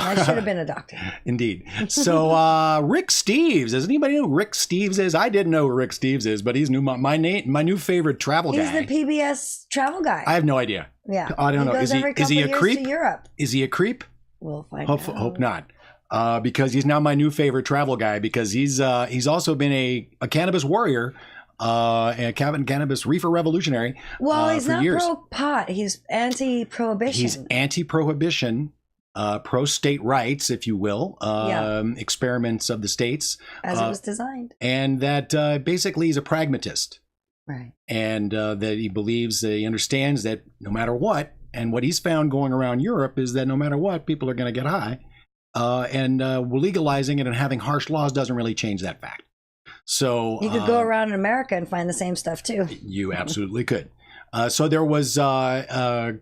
I should have been a doctor. Indeed. So Rick Steves. Does anybody know who Rick Steves is? I didn't know who Rick Steves is, but he's my new favorite travel guy. He's the PBS travel guy. I have no idea. Yeah. I don't know. Is he a creep? To Europe. Is he a creep? We'll find out. Hope not. Because he's now my new favorite travel guy, because he's also been a cannabis warrior, and a cannabis reefer revolutionary. Well, he's for not years. pro-pot. He's anti-prohibition. He's anti-prohibition, pro-state rights, if you will, experiments of the states. As it was designed. And that basically he's a pragmatist. Right. And that he believes, he understands that no matter what, and what he's found going around Europe is that no matter what, people are going to get high. And legalizing it and having harsh laws doesn't really change that fact. So you could go around in America and find the same stuff too. You absolutely could. So there was a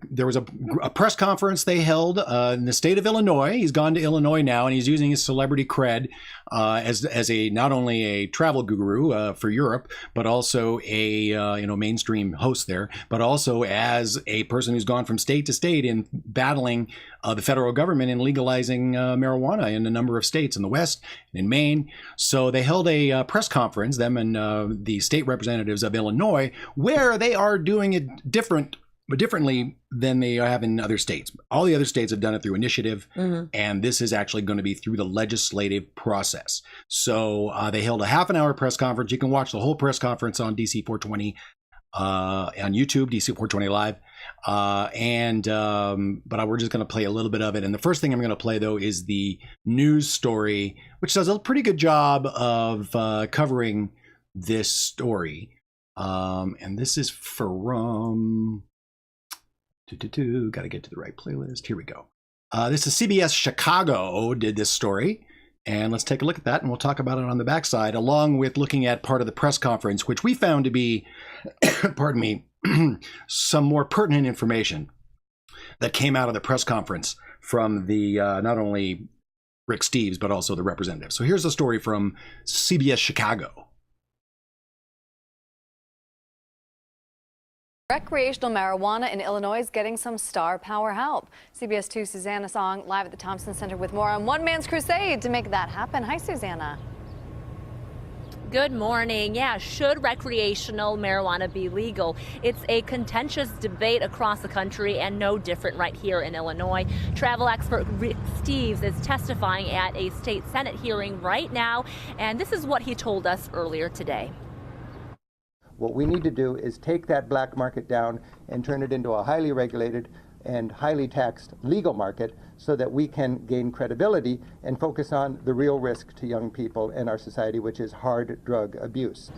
press conference they held in the state of Illinois. He's gone to Illinois now, and he's using his celebrity cred as a not only a travel guru for Europe, but also a mainstream host there, but also as a person who's gone from state to state in battling the federal government in legalizing marijuana in a number of states in the West and in Maine. So they held a press conference, them and the state representatives of Illinois, where they are doing it differently than they have in other states. All the other states have done it through initiative, and this is actually going to be through the legislative process. So they held a half-an-hour press conference. You can watch the whole press conference on DC 420 on YouTube, DC 420 Live. But we're just going to play a little bit of it. And the first thing I'm going to play, though, is the news story, which does a pretty good job of covering this story. And this is from... Got to get to the right playlist. Here we go. This is CBS Chicago did this story. And let's take a look at that, and we'll talk about it on the backside, along with looking at part of the press conference, which we found to be, pardon me, some more pertinent information that came out of the press conference from the not only Rick Steves, but also the representatives. So here's the story from CBS Chicago. Recreational marijuana in Illinois is getting some star power help. CBS 2 Susanna Song live at the Thompson Center with more on one man's crusade to make that happen. Hi, Susanna. Good morning. Yeah, should recreational marijuana be legal? It's a contentious debate across the country and no different right here in Illinois. Travel expert Rick Steves is testifying at a state Senate hearing right now, and this is what he told us earlier today. What we need to do is take that black market down and turn it into a highly regulated and highly taxed legal market so that we can gain credibility and focus on the real risk to young people in our society, which is hard drug abuse.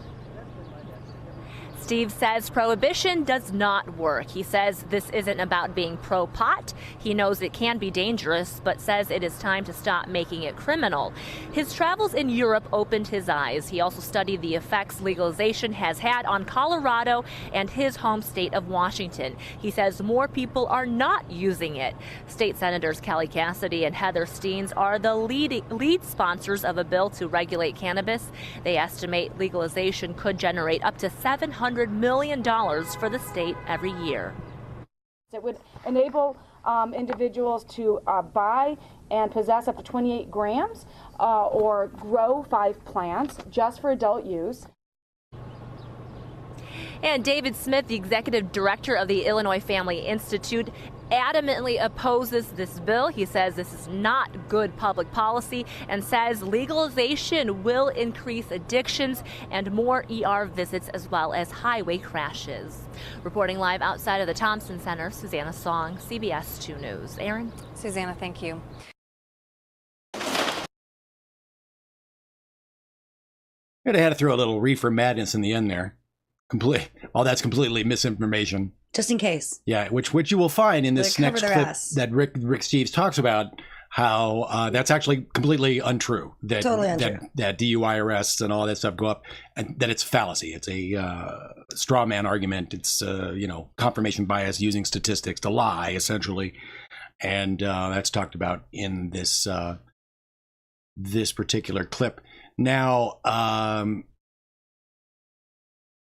Steve says prohibition does not work. He says this isn't about being pro-pot. He knows it can be dangerous, but says it is time to stop making it criminal. His travels in Europe opened his eyes. He also studied the effects legalization has had on Colorado and his home state of Washington. He says more people are not using it. State Senators Kelly Cassidy and Heather Steens are the lead sponsors of a bill to regulate cannabis. They estimate legalization could generate up to $700 million for the state every year. It would enable individuals to buy and possess up to 28 grams or grow 5 plants just for adult use. And David Smith, the executive director of the Illinois Family Institute, adamantly opposes this bill. He says this is not good public policy and says legalization will increase addictions and more ER visits as well as highway crashes. Reporting live outside of the Thompson Center, Susanna Song, CBS 2 News. Aaron? Susanna, thank you. I had to throw a little reefer madness in the end there. That's completely misinformation. Just in case. Yeah, which you will find in this next clip that Rick Steves talks about, how that's actually completely untrue. Totally untrue. That DUI arrests and all that stuff go up, and that it's fallacy. It's a straw man argument. It's confirmation bias using statistics to lie, essentially, and that's talked about in this this particular clip. Now,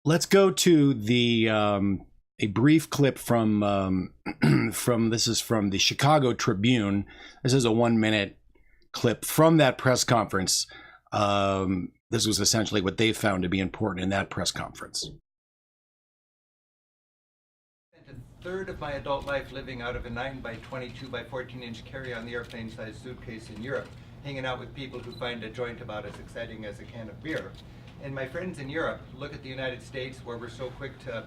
let's go to the a brief clip from this is from the Chicago Tribune. This is a 1-minute clip from that press conference. This was essentially what they found to be important in that press conference. A third of my adult life living out of a 9 by 22 by 14-inch carry-on the airplane-sized suitcase in Europe, hanging out with people who find a joint about as exciting as a can of beer. And my friends in Europe look at the United States, where we're so quick to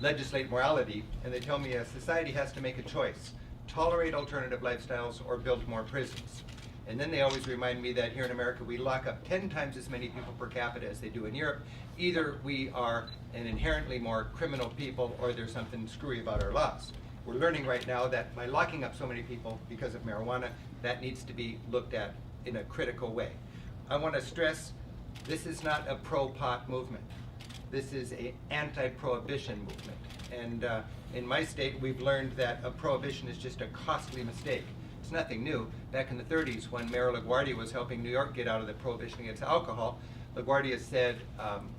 legislate morality, and they tell me a society has to make a choice: tolerate alternative lifestyles or build more prisons. And then they always remind me that here in America we lock up 10 times as many people per capita as they do in Europe. Either we are an inherently more criminal people, or there's something screwy about our laws. We're learning right now that by locking up so many people because of marijuana, that needs to be looked at in a critical way. I want to stress, this is not a pro-pot movement. This is an anti-prohibition movement. And in my state, we've learned that a prohibition is just a costly mistake. It's nothing new. Back in the 30s, when Mayor LaGuardia was helping New York get out of the prohibition against alcohol, LaGuardia said,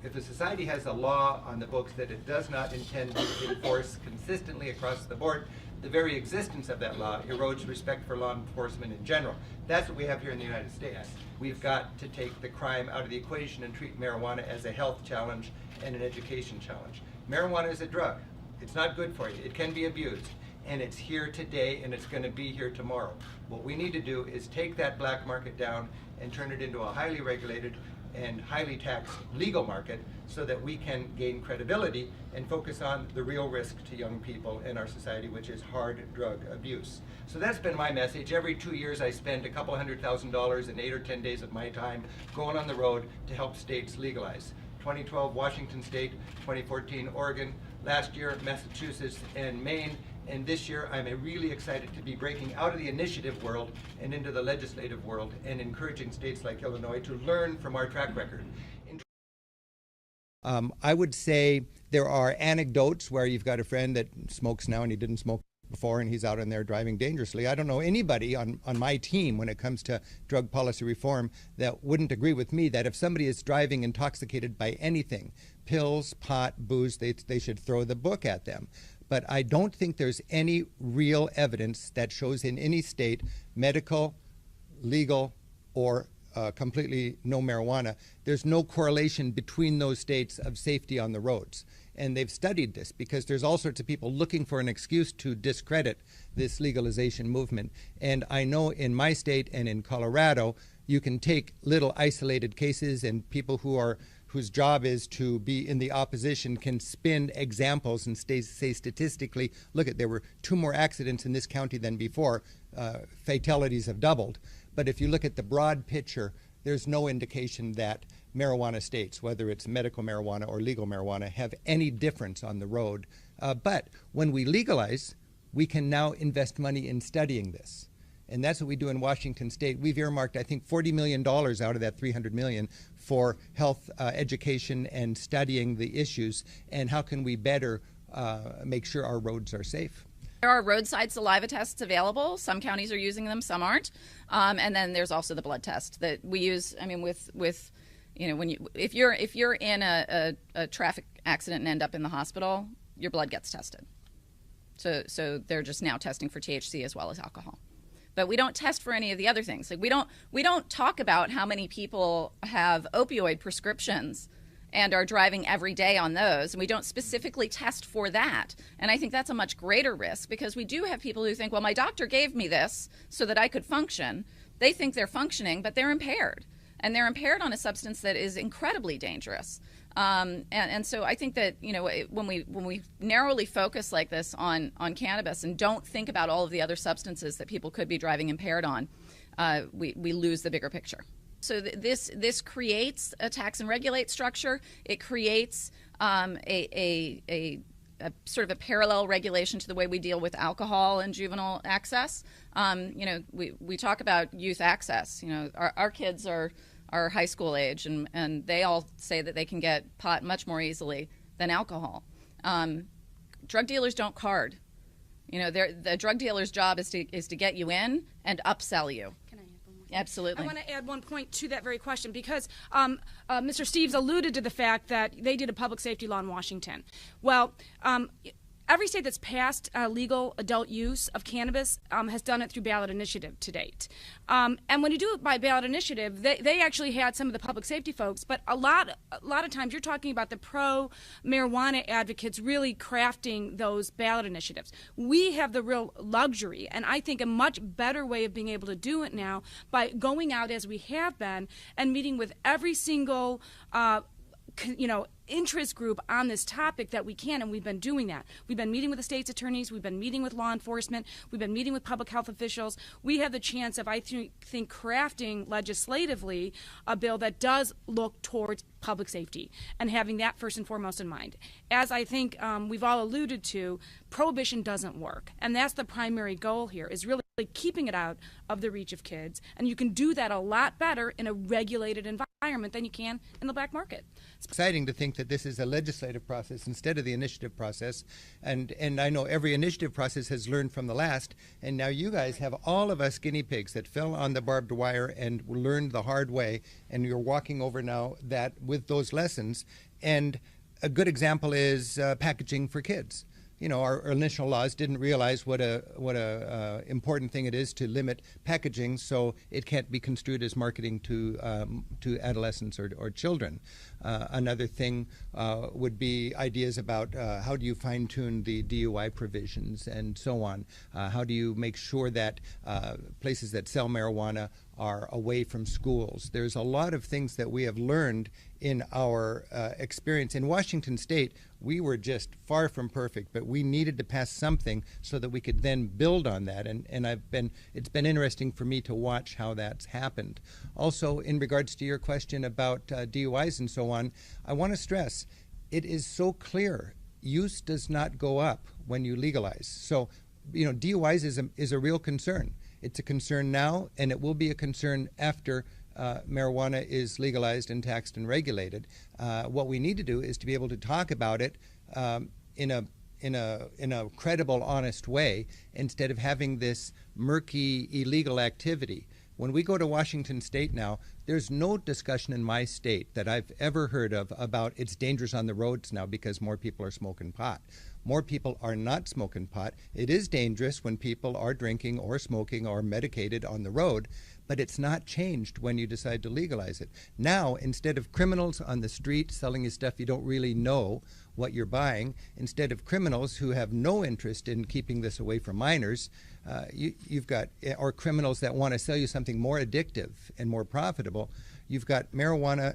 if a society has a law on the books that it does not intend to enforce consistently across the board, the very existence of that law erodes respect for law enforcement in general. That's what we have here in the United States. We've got to take the crime out of the equation and treat marijuana as a health challenge and an education challenge. Marijuana is a drug. It's not good for you. It can be abused. And it's here today, and it's going to be here tomorrow. What we need to do is take that black market down and turn it into a highly regulated and highly taxed legal market, so that we can gain credibility and focus on the real risk to young people in our society, which is hard drug abuse. So that's been my message. Every 2 years I spend a couple $100,000 in 8 or 10 days of my time going on the road to help states legalize. 2012, Washington State; 2014, Oregon; last year, Massachusetts and Maine. And this year, I'm really excited to be breaking out of the initiative world and into the legislative world, and encouraging states like Illinois to learn from our track record. I would say there are anecdotes where you've got a friend that smokes now and he didn't smoke before, and he's out in there driving dangerously. I don't know anybody on my team when it comes to drug policy reform that wouldn't agree with me that if somebody is driving intoxicated by anything, pills, pot, booze, they should throw the book at them. But I don't think there's any real evidence that shows in any state, medical, legal, or completely no marijuana, there's no correlation between those states of safety on the roads. And they've studied this because there's all sorts of people looking for an excuse to discredit this legalization movement. And I know in my state and in Colorado, you can take little isolated cases, and people whose job is to be in the opposition can spin examples and say statistically, look, there were 2 more accidents in this county than before. Fatalities have doubled. But if you look at the broad picture, there's no indication that marijuana states, whether it's medical marijuana or legal marijuana, have any difference on the road. But when we legalize, we can now invest money in studying this. And that's what we do in Washington State. We've earmarked, I think, $40 million out of that $300 million for health education and studying the issues, and how can we better make sure our roads are safe. There are roadside saliva tests available. Some counties are using them, some aren't. And then there's also the blood test that we use. I mean, with you know, if you're in a traffic accident and end up in the hospital, your blood gets tested. So they're just now testing for THC as well as alcohol. But we don't test for any of the other things. Like we don't talk about how many people have opioid prescriptions and are driving every day on those, and we don't specifically test for that. And I think that's a much greater risk, because we do have people who think, well, my doctor gave me this so that I could function. They think they're functioning, but they're impaired. And they're impaired on a substance that is incredibly dangerous. And so I think that, you know, when we narrowly focus like this on cannabis and don't think about all of the other substances that people could be driving impaired on, we lose the bigger picture. So this creates a tax and regulate structure. It creates a sort of a parallel regulation to the way we deal with alcohol and juvenile access. You know, we talk about youth access. You know, our kids are high school age, and they all say that they can get pot much more easily than alcohol. Drug dealers don't card. You know, the drug dealer's job is to get you in and upsell you. Can I add one more? Absolutely. I want to add one point to that very question, because Mr. Steves alluded to the fact that they did a public safety law in Washington. Well, every state that's passed legal adult use of cannabis has done it through ballot initiative to date. And when you do it by ballot initiative, they actually had some of the public safety folks, but a lot of times you're talking about the pro-marijuana advocates really crafting those ballot initiatives. We have the real luxury, and I think a much better way of being able to do it now by going out as we have been and meeting with every single interest group on this topic that we can, and we've been doing that. We've been meeting with the state's attorneys, we've been meeting with law enforcement, we've been meeting with public health officials. We have the chance of, I think, crafting legislatively a bill that does look towards public safety and having that first and foremost in mind. As I think we've all alluded to, prohibition doesn't work, and that's the primary goal here, is really keeping it out of the reach of kids, and you can do that a lot better in a regulated environment than you can in the black market. It's exciting to think that this is a legislative process instead of the initiative process, and I know every initiative process has learned from the last, and now you guys have all of us guinea pigs that fell on the barbed wire and learned the hard way, and you're walking over now that with those lessons. And a good example is packaging for kids. You know, our initial laws didn't realize what a important thing it is to limit packaging, so it can't be construed as marketing to adolescents or children. Another thing would be ideas about how do you fine-tune the DUI provisions and so on. How do you make sure that places that sell marijuana are away from schools? There's a lot of things that we have learned in our experience. In Washington State, we were just far from perfect, but we needed to pass something so that we could then build on that. And it's been interesting for me to watch how that's happened. Also, in regards to your question about DUIs and so on, I want to stress, it is so clear, use does not go up when you legalize. So, you know, DUIs is a real concern. It's a concern now, and it will be a concern after marijuana is legalized and taxed and regulated. What we need to do is to be able to talk about it in a credible, honest way, instead of having this murky, illegal activity. When we go to Washington State now, there's no discussion in my state that I've ever heard of about it's dangerous on the roads now because more people are smoking pot. More people are not smoking pot. It is dangerous when people are drinking or smoking or medicated on the road, but it's not changed when you decide to legalize it. Now, instead of criminals on the street selling you stuff you don't really know what you're buying, instead of criminals who have no interest in keeping this away from minors, you've got, or criminals that want to sell you something more addictive and more profitable, you've got marijuana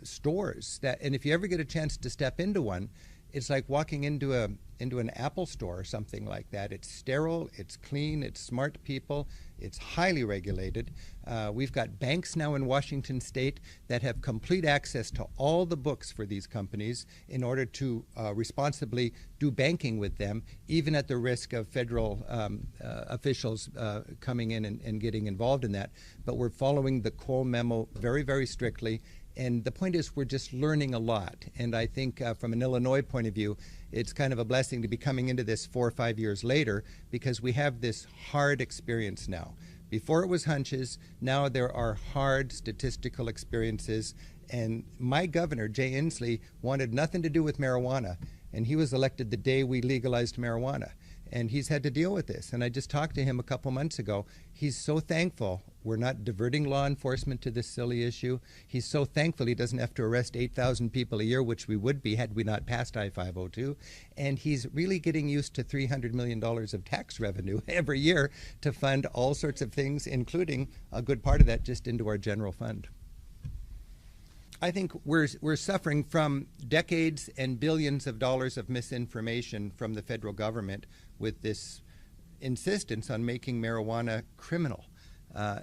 stores that, and if you ever get a chance to step into one, it's like walking into an Apple store or something like that. It's sterile, it's clean, it's smart people, it's highly regulated. We've got banks now in Washington State that have complete access to all the books for these companies in order to responsibly do banking with them, even at the risk of federal officials coming in and getting involved in that. But we're following the Cole memo very, very strictly. And the point is, we're just learning a lot. And I think from an Illinois point of view, it's kind of a blessing to be coming into this 4 or 5 years later, because we have this hard experience now. Before it was hunches, now there are hard statistical experiences. And my governor, Jay Inslee, wanted nothing to do with marijuana. And he was elected the day we legalized marijuana. And he's had to deal with this. And I just talked to him a couple months ago. He's so thankful we're not diverting law enforcement to this silly issue. He's so thankful he doesn't have to arrest 8,000 people a year, which we would be had we not passed I-502. And he's really getting used to $300 million of tax revenue every year to fund all sorts of things, including a good part of that just into our general fund. I think we're suffering from decades and billions of dollars of misinformation from the federal government with this insistence on making marijuana criminal.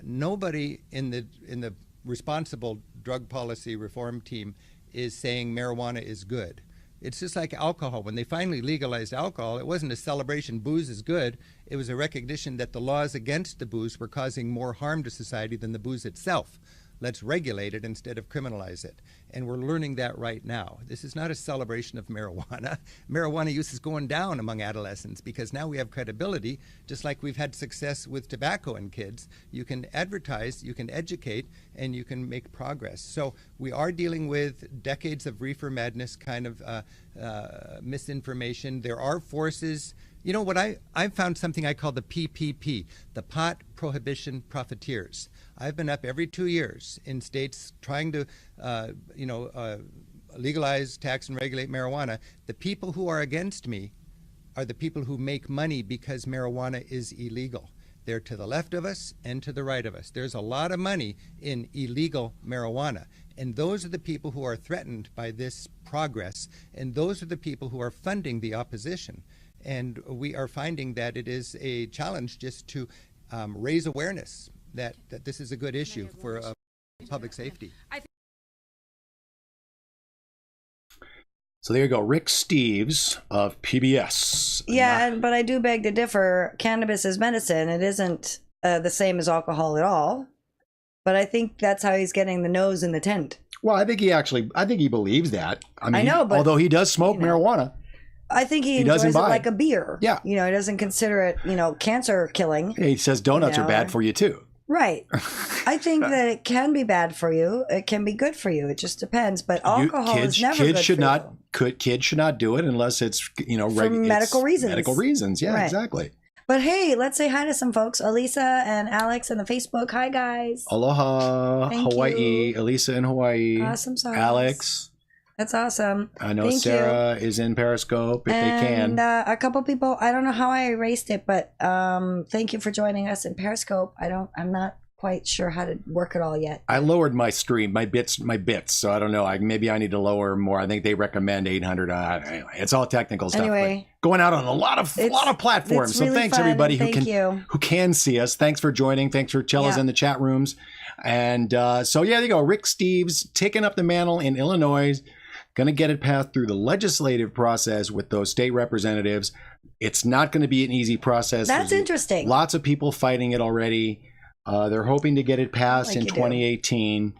Nobody in the responsible drug policy reform team is saying marijuana is good. It's just like alcohol. When they finally legalized alcohol, it wasn't a celebration, booze is good. It was a recognition that the laws against the booze were causing more harm to society than the booze itself. Let's regulate it instead of criminalize it. And we're learning that right now. This is not a celebration of marijuana. Marijuana use is going down among adolescents because now we have credibility, just like we've had success with tobacco in kids. You can advertise, you can educate, and you can make progress. So we are dealing with decades of reefer madness kind of misinformation. There are forces. You know what, I've found something I call the PPP, the Pot Prohibition Profiteers. I've been up every 2 years in states trying to, legalize, tax, and regulate marijuana. The people who are against me are the people who make money because marijuana is illegal. They're to the left of us and to the right of us. There's a lot of money in illegal marijuana. And those are the people who are threatened by this progress. And those are the people who are funding the opposition. And we are finding that it is a challenge just to raise awareness that this is a good issue for public safety. So there you go, Rick Steves of PBS. Yeah, but I do beg to differ. Cannabis is medicine. It isn't the same as alcohol at all. But I think that's how he's getting the nose in the tent. Well, I think he believes that. I mean, I know, but, although he does smoke marijuana. I think he enjoys it like a beer. Yeah. He doesn't consider it, cancer killing. He says donuts are bad for you too. Right. I think that it can be bad for you. It can be good for you. It just depends. But alcohol is never good for you. Kids should not do it unless it's, for medical reasons. Medical reasons. Yeah, right. Exactly. But hey, let's say hi to some folks. Elisa and Alex on the Facebook. Hi, guys. Aloha, Thank Hawaii. you. Elisa in Hawaii. Awesome sauce. Alex. That's awesome. I know Thank Sarah is in Periscope if they can. And a couple people, I don't know how I erased it, but thank you for joining us in Periscope. I'm not quite sure how to work it all yet. I lowered my stream, my bits, so I don't know. Maybe I need to lower more. I think they recommend 800. Anyway, it's all technical stuff. Anyway, going out on a lot of platforms. So really thanks fun. everybody who Thank can see us. Thanks for joining. Thanks for Chella's in the chat rooms. And so there you go. Rick Steves taking up the mantle in Illinois. Going to get it passed through the legislative process with those state representatives. It's not going to be an easy process. That's interesting. Lots of people fighting it already. They're hoping to get it passed in 2018.